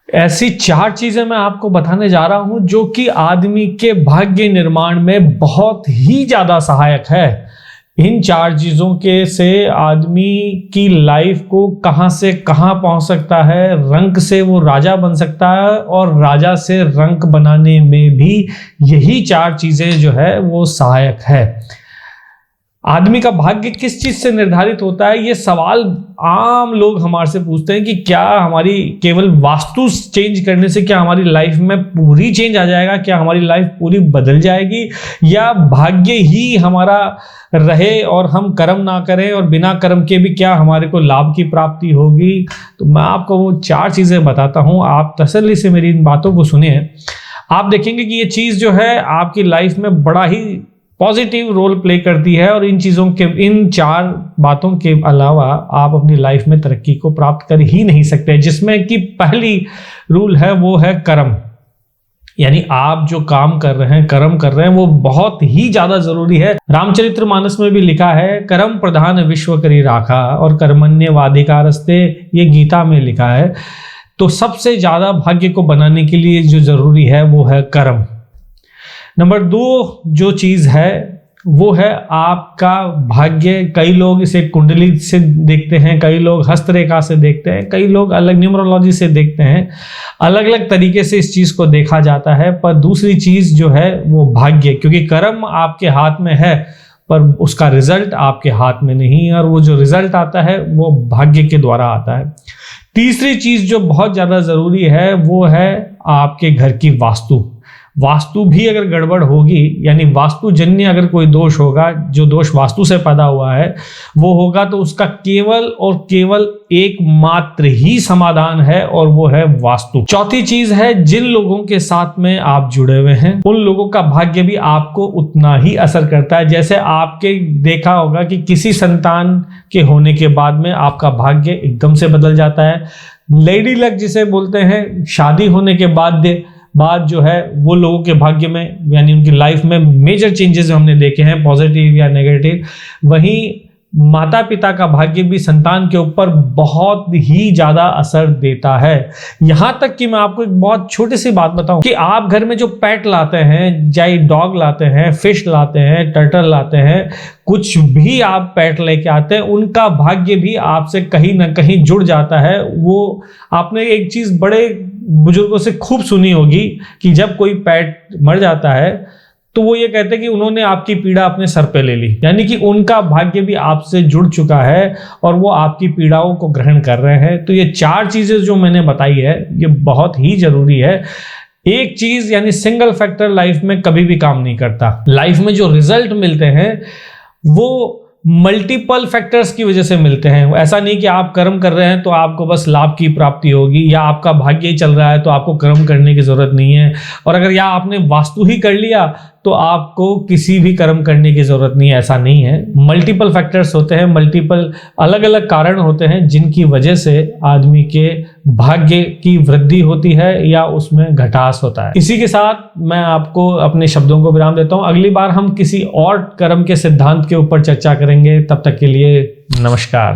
ऐसी 4 चीजें मैं आपको बताने जा रहा हूं जो कि आदमी के भाग्य निर्माण में बहुत ही ज्यादा सहायक है। इन 4 चीजों के से आदमी की लाइफ को कहां से कहां पहुंच सकता है, रंक से वो राजा बन सकता है और राजा से रंक बनाने में भी यही 4 चीजें जो है वो सहायक है। आदमी का भाग्य किस चीज से निर्धारित होता है, ये सवाल आम लोग हमारे से पूछते हैं कि क्या हमारी केवल वास्तु चेंज करने से क्या हमारी लाइफ में पूरी चेंज आ जाएगा, क्या हमारी लाइफ पूरी बदल जाएगी, या भाग्य ही हमारा रहे और हम कर्म ना करें और बिना कर्म के भी क्या हमारे को लाभ की प्राप्ति होगी। तो मैं आपको वो 4 चीजें बताता हूं, आप तसल्ली से मेरी इन बातों को सुनिए। आप देखेंगे कि ये चीज जो है आपकी लाइफ में बड़ा ही पॉजिटिव रोल प्ले करती है और इन 4 बातों के अलावा आप अपनी लाइफ में तरक्की को प्राप्त कर ही नहीं सकते, जिसमें कि पहली रूल है वो है कर्म। यानी आप जो काम कर रहे हैं, कर्म कर रहे हैं, वो बहुत ही ज्यादा जरूरी है। रामचरितमानस में भी लिखा है कर्म प्रधान विश्व करी राखा और कर्मण्यवाधिकारस्ते, ये गीता में लिखा है। तो सबसे ज्यादा भाग्य को बनाने के लिए जो जरूरी है वो है कर्म। नंबर 2 जो चीज है वो है आपका भाग्य। कई लोग इसे कुंडली से देखते हैं, कई लोग हस्तरेखा से देखते हैं, कई लोग अलग न्यूमरोलॉजी से देखते हैं। अलग अलग तरीके से इस चीज को देखा जाता है, पर दूसरी चीज जो है वो भाग्य, क्योंकि कर्म आपके हाथ में है पर उसका रिजल्ट आपके हाथ में नहीं है, और वो जो रिजल्ट आता है वो भाग्य के द्वारा आता है। तीसरी चीज जो बहुत ज्यादा जरूरी है वो है आपके घर की वास्तु। वास्तु भी अगर गड़बड़ होगी, यानी वास्तुजन्य अगर कोई दोष होगा, जो दोष वास्तु से पैदा हुआ है वो होगा, तो उसका केवल और केवल एकमात्र ही समाधान है और वो है वास्तु। चौथी चीज है जिन लोगों के साथ में आप जुड़े हुए हैं उन लोगों का भाग्य भी आपको उतना ही असर करता है। जैसे आपके देखा होगा कि किसी संतान के होने के बाद में आपका भाग्य एकदम से बदल जाता है। लेडी लक जिसे बोलते हैं, शादी होने के बाद जो है वो लोगों के भाग्य में, यानी उनकी लाइफ में मेजर चेंजेस हमने देखे हैं, पॉजिटिव या नेगेटिव। वहीं माता पिता का भाग्य भी संतान के ऊपर बहुत ही ज्यादा असर देता है। यहां तक कि मैं आपको एक बहुत छोटी सी बात बताऊं कि आप घर में जो पेट लाते हैं, चाहे डॉग लाते हैं, फिश लाते हैं, टर्टल लाते हैं, कुछ भी आप पेट लेके आते हैं, उनका भाग्य भी आपसे कहीं ना कहीं जुड़ जाता है। वो आपने एक चीज बड़े बुजुर्गों से खूब सुनी होगी कि जब कोई पेट मर जाता है तो वो ये कहते हैं कि उन्होंने आपकी पीड़ा अपने सर पे ले ली, यानी कि उनका भाग्य भी आपसे जुड़ चुका है और वो आपकी पीड़ाओं को ग्रहण कर रहे हैं। तो ये 4 चीजें जो मैंने बताई है ये बहुत ही जरूरी है। एक चीज यानी सिंगल फैक्टर लाइफ में कभी भी काम नहीं करता। लाइफ में जो रिजल्ट मिलते हैं वो मल्टीपल फैक्टर्स की वजह से मिलते हैं। ऐसा नहीं कि आप कर्म कर रहे हैं तो आपको बस लाभ की प्राप्ति होगी, या आपका भाग्य ही चल रहा है तो आपको कर्म करने की जरूरत नहीं है, और अगर या आपने वास्तु ही कर लिया तो आपको किसी भी कर्म करने की जरूरत नहीं है। ऐसा नहीं है। मल्टीपल फैक्टर्स होते हैं, मल्टीपल अलग अलग कारण होते हैं जिनकी वजह से आदमी के भाग्य की वृद्धि होती है या उसमें घटास होता है। इसी के साथ मैं आपको अपने शब्दों को विराम देता हूं। अगली बार हम किसी और कर्म के सिद्धांत के ऊपर चर्चा करेंगे। तब तक के लिए नमस्कार।